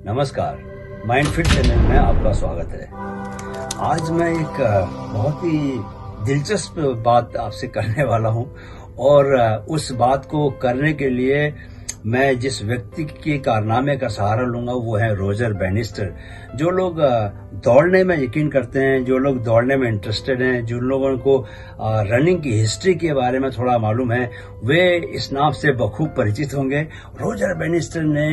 नमस्कार, mind fit channel में आपका स्वागत है। आज मैं एक बहुत ही दिलचस्प बात आपसे करने वाला हूं और उस बात को करने के लिए मैं जिस व्यक्ति के कारनामे का सहारा लूंगा वो है रोजर बैनिस्टर। जो लोग दौड़ने में यकीन करते हैं, जो लोग दौड़ने में इंटरेस्टेड हैं, जिन लोगों को रनिंग की हिस्ट्री के बारे में थोड़ा मालूम है, वे इस नाम से बखूब परिचित होंगे। रोजर बैनिस्टर ने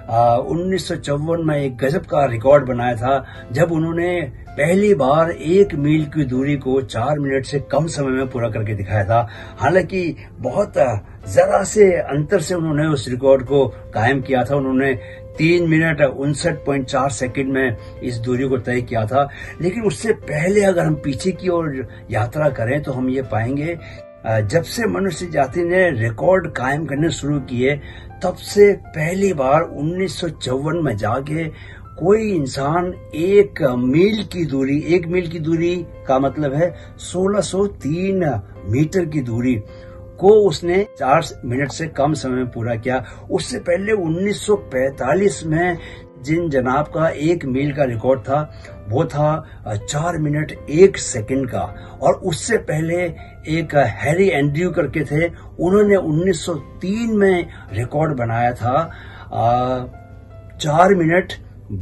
1954 में एक गजब का रिकॉर्ड बनाया था जब उन्होंने पहली बार 1 मील की दूरी को 4 मिनट से कम समय में पूरा करके दिखाया था। हालांकि बहुत जरा से अंतर से उन्होंने उस रिकॉर्ड को कायम किया था। उन्होंने 3 मिनट 59.4 सेकंड में इस दूरी को तय किया था। लेकिन उससे पहले अगर हम पीछे की ओर यात्रा करें तो हम ये पाएंगे जब से मनुष्य जाति ने रिकॉर्ड कायम करने शुरू किए तब से पहली बार 1954 में जाके कोई इंसान 1 मील की दूरी का मतलब है 1603 मीटर की दूरी को उसने 4 मिनट से कम समय में पूरा किया। उससे पहले 1945 में जिन जनाब का 1 मील का रिकॉर्ड था वो था 4 मिनट 1 सेकंड का, और उससे पहले एक हैरी एंड्रयू करके थे, उन्होंने 1903 में रिकॉर्ड बनाया था 4 मिनट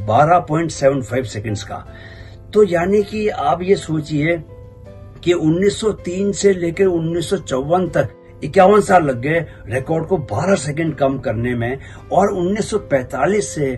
12.75 सेकंड्स का। तो यानी कि आप ये सोचिए कि 1903 से लेकर 1954 तक 51 साल लग गए रिकॉर्ड को 12 सेकंड कम करने में, और 1945 से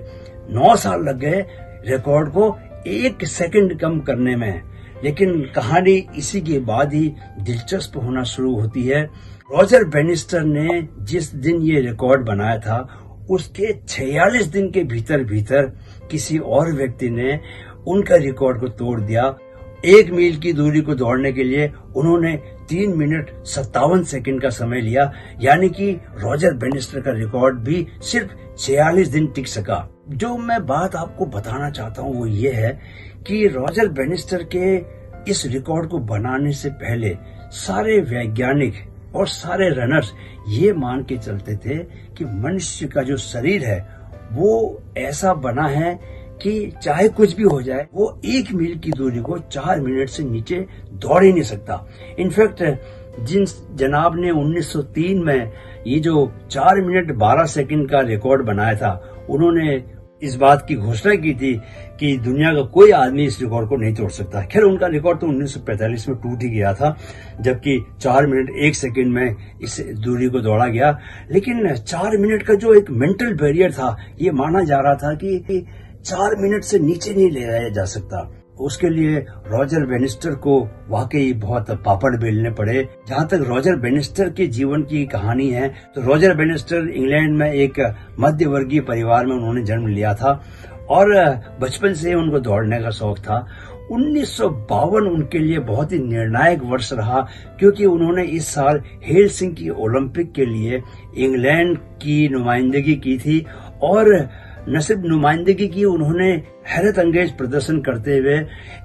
9 साल लग गए रिकॉर्ड को 1 सेकंड कम करने में। लेकिन कहानी इसी के बाद ही दिलचस्प होना शुरू होती है। रोजर बैनिस्टर ने जिस दिन ये रिकॉर्ड बनाया था उसके 46 दिन के भीतर किसी और व्यक्ति ने उनका रिकॉर्ड को तोड़ दिया। 1 मील की दूरी को दौड़ने के लिए उन्होंने 3 मिनट 57 सेकंड का समय लिया, यानी कि रोजर बैनिस्टर का रिकॉर्ड भी सिर्फ 46 दिन टिक सका। जो मैं बात आपको बताना चाहता हूँ वो ये है कि रोजर बैनिस्टर के इस रिकॉर्ड को बनाने से पहले सारे वैज्ञानिक और सारे रनर्स ये मान के चलते थे कि मनुष्य का जो शरीर है वो ऐसा बना है कि चाहे कुछ भी हो जाए वो 1 मील की दूरी को 4 मिनट से नीचे दौड़ ही नहीं सकता। इनफैक्ट जिन जनाब ने 1903 में ये जो 4 मिनट 12 सेकंड का रिकॉर्ड बनाया था, उन्होंने इस बात की घोषणा की थी कि दुनिया का कोई आदमी इस रिकॉर्ड को नहीं तोड़ सकता। खैर, उनका रिकॉर्ड तो 1945 में टूट ही गया था, जबकि 4 मिनट 1 सेकंड में इस दूरी को दौड़ा गया। लेकिन 4 मिनट का जो एक मेंटल बैरियर था, ये माना जा रहा था कि 4 मिनट से नीचे नहीं ले जाया जा सकता। उसके लिए रोजर बैनिस्टर को वाकई बहुत पापड़ बेलने पड़े। जहां तक रोजर बैनिस्टर के जीवन की कहानी है तो रोजर बैनिस्टर इंग्लैंड में एक मध्य वर्गीय परिवार में उन्होंने जन्म लिया था और बचपन से उनको दौड़ने का शौक था। 1952 उनके लिए बहुत ही निर्णायक वर्ष रहा, क्योंकि उन्होंने इस साल हेलसिंकी ओलंपिक के लिए इंग्लैंड की नुमाइंदगी की थी, और न सिर्फ नुमाइंदगी की, उन्होंने हैरत अंगेज प्रदर्शन करते हुए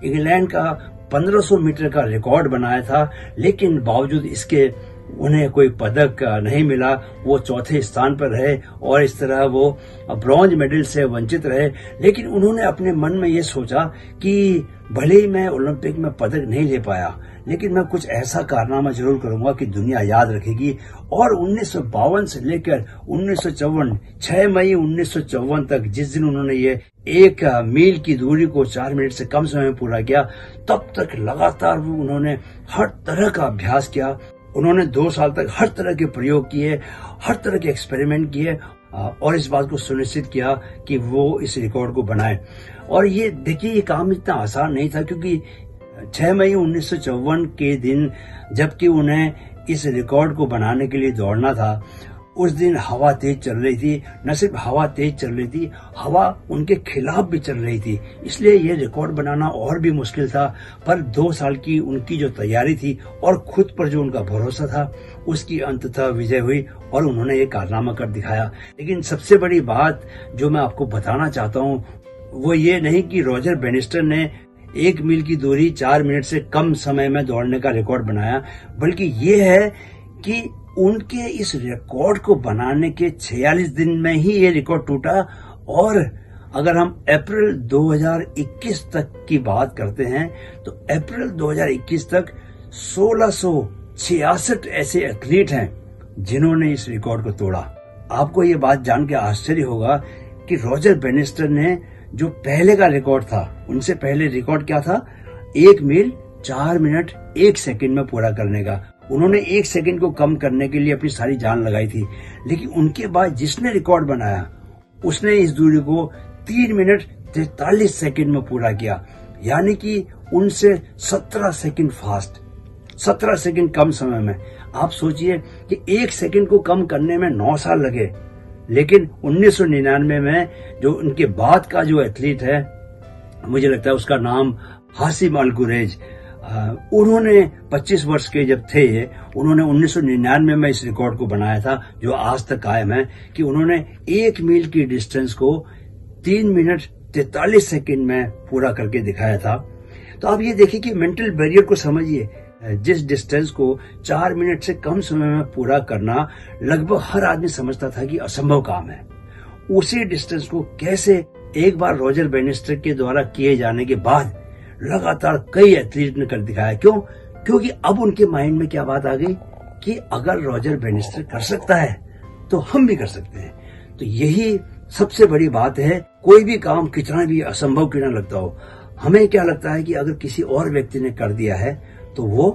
इंग्लैंड का 1500 मीटर का रिकॉर्ड बनाया था। लेकिन बावजूद इसके उन्हें कोई पदक नहीं मिला, वो चौथे स्थान पर रहे और इस तरह वो ब्रॉन्ज मेडल से वंचित रहे। लेकिन उन्होंने अपने मन में ये सोचा कि भले ही मैं ओलंपिक में पदक नहीं ले पाया, लेकिन मैं कुछ ऐसा कारनामा जरूर करूंगा कि दुनिया याद रखेगी। और 1952 से लेकर 1954, 6 मई 1954 तक, जिस दिन उन्होंने ये 1 मील की दूरी को 4 मिनट से कम समय में पूरा किया, तब तक लगातार उन्होंने हर तरह का अभ्यास किया। उन्होंने 2 साल तक हर तरह के प्रयोग किए, हर तरह के एक्सपेरिमेंट किए और इस बात को सुनिश्चित किया कि वो इस रिकॉर्ड को बनाए। और ये देखिए, ये काम इतना आसान नहीं था, क्योंकि 6 मई 1954 के दिन जबकि उन्हें इस रिकॉर्ड को बनाने के लिए दौड़ना था, उस दिन हवा तेज चल रही थी। न सिर्फ हवा तेज चल रही थी, हवा उनके खिलाफ भी चल रही थी, इसलिए ये रिकॉर्ड बनाना और भी मुश्किल था। पर 2 साल की उनकी जो तैयारी थी और खुद पर जो उनका भरोसा था, उसकी अंततः विजय हुई और उन्होंने ये कारनामा कर दिखाया। लेकिन सबसे बड़ी बात जो मैं आपको बताना चाहता हूँ वो ये नहीं कि रोजर बैनिस्टर ने 1 मील की दूरी 4 मिनट से कम समय में दौड़ने का रिकॉर्ड बनाया, बल्कि ये है कि उनके इस रिकॉर्ड को बनाने के 46 दिन में ही ये रिकॉर्ड टूटा और अगर हम अप्रैल 2021 तक की बात करते हैं तो अप्रैल 2021 तक 1666 ऐसे एथलीट हैं जिन्होंने इस रिकॉर्ड को तोड़ा। आपको ये बात जान के आश्चर्य होगा कि रॉजर बेनिस्टर ने जो पहले का रिकॉर्ड था, उनसे पहले रिकॉर्ड क्या था, 1 मील 4 मिनट 1 सेकंड में पूरा करने का। उन्होंने 1 सेकंड को कम करने के लिए अपनी सारी जान लगाई थी, लेकिन उनके बाद जिसने रिकॉर्ड बनाया उसने इस दूरी को 3 मिनट 43 सेकंड में पूरा किया, यानी कि उनसे 17 सेकंड फास्ट, 17 सेकंड कम समय में। आप सोचिए कि 1 सेकंड को कम करने में 9 साल लगे, लेकिन 1999 में जो उनके बाद का जो एथलीट है, मुझे लगता है उसका नाम हासिम अल गुरेज, उन्होंने 25 वर्ष के जब थे उन्होंने 1999 में इस रिकॉर्ड को बनाया था, जो आज तक कायम है, कि उन्होंने 1 मील की डिस्टेंस को 3 मिनट 43 सेकंड में पूरा करके दिखाया था। तो आप ये देखिए कि मेंटल बैरियर को समझिए। जिस डिस्टेंस को 4 मिनट से कम समय में पूरा करना लगभग हर आदमी समझता था कि असंभव काम है, उसी डिस्टेंस को कैसे एक बार रॉजर बेनिस्टर के द्वारा किए जाने के बाद लगातार कई एथलीट ने कर दिखाया। क्यों? क्योंकि अब उनके माइंड में क्या बात आ गई कि अगर रॉजर बेनिस्टर कर सकता है तो हम भी कर सकते हैं। तो यही सबसे बड़ी बात है। कोई भी काम कितना भी असंभव क्यों ना लगता हो, हमें क्या लगता है कि अगर किसी और व्यक्ति ने कर दिया है तो वो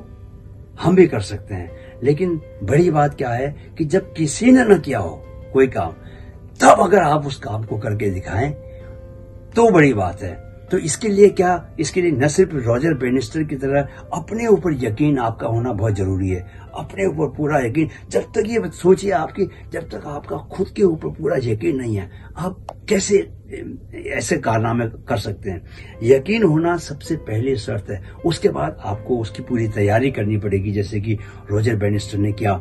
हम भी कर सकते हैं। लेकिन बड़ी बात क्या है कि जब किसी ने न किया हो कोई काम, तब अगर आप उस काम को करके दिखाएं तो बड़ी बात है। तो इसके लिए क्या, इसके लिए न सिर्फ रॉजर बेनिस्टर की तरह अपने ऊपर यकीन आपका होना बहुत जरूरी है, अपने ऊपर पूरा यकीन। जब तक ये सोचिए आपकी, जब तक आपका खुद के ऊपर पूरा यकीन नहीं है, आप कैसे ऐसे कारनामे कर सकते हैं। यकीन होना सबसे पहली शर्त है, उसके बाद आपको उसकी पूरी तैयारी करनी पड़ेगी, जैसे कि रॉजर बेनिस्टर ने किया।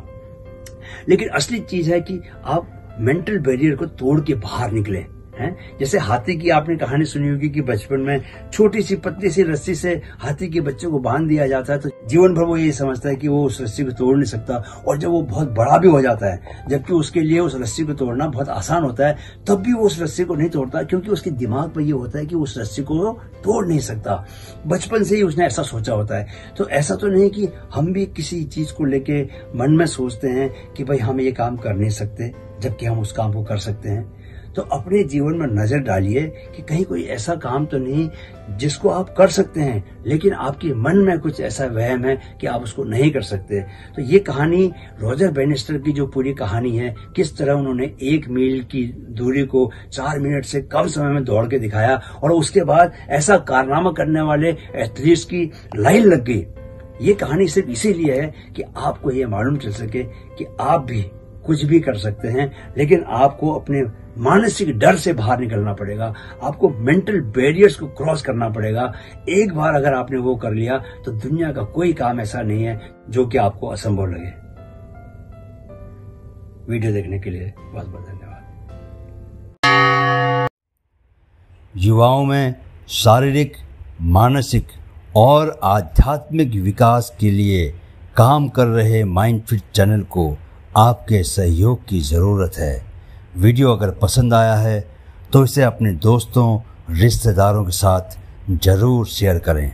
लेकिन असली चीज है कि आप मेंटल बैरियर को तोड़ के बाहर निकले हैं। जैसे हाथी की आपने कहानी सुनी होगी कि बचपन में छोटी सी पतली सी रस्सी से हाथी के बच्चे को बांध दिया जाता है, तो जीवन भर वो ये समझता है कि वो उस रस्सी को तोड़ नहीं सकता। और जब वो बहुत बड़ा भी हो जाता है, जबकि उसके लिए उस रस्सी को तोड़ना बहुत आसान होता है, तब भी वो उस रस्सी को नहीं तोड़ता, क्योंकि उसके दिमाग पर ये होता है कि उस रस्सी को तोड़ नहीं सकता। बचपन से ही उसने ऐसा सोचा होता है। तो ऐसा तो नहीं कि हम भी किसी चीज को लेके मन में सोचते हैं कि भाई हम ये काम कर नहीं सकते, जबकि हम उस काम को कर सकते हैं। तो अपने जीवन में नजर डालिए कि कहीं कोई ऐसा काम तो नहीं जिसको आप कर सकते हैं, लेकिन आपके मन में कुछ ऐसा वहम है कि आप उसको नहीं कर सकते। तो ये कहानी रॉजर बेनिस्टर की जो पूरी कहानी है, किस तरह उन्होंने 1 मील की दूरी को 4 मिनट से कम समय में दौड़ के दिखाया, और उसके बाद ऐसा कारनामा करने वाले एथलीट्स की लाइन लग गई। ये कहानी सिर्फ इसीलिए है कि आपको ये मालूम चल सके कि आप भी कुछ भी कर सकते हैं, लेकिन आपको अपने मानसिक डर से बाहर निकलना पड़ेगा, आपको मेंटल बैरियर्स को क्रॉस करना पड़ेगा। एक बार अगर आपने वो कर लिया तो दुनिया का कोई काम ऐसा नहीं है जो कि आपको असंभव लगे। वीडियो देखने के लिए बहुत बहुत धन्यवाद। युवाओं में शारीरिक, मानसिक और आध्यात्मिक विकास के लिए काम कर रहे माइंड फिट चैनल को आपके सहयोग की ज़रूरत है। वीडियो अगर पसंद आया है तो इसे अपने दोस्तों, रिश्तेदारों के साथ ज़रूर शेयर करें।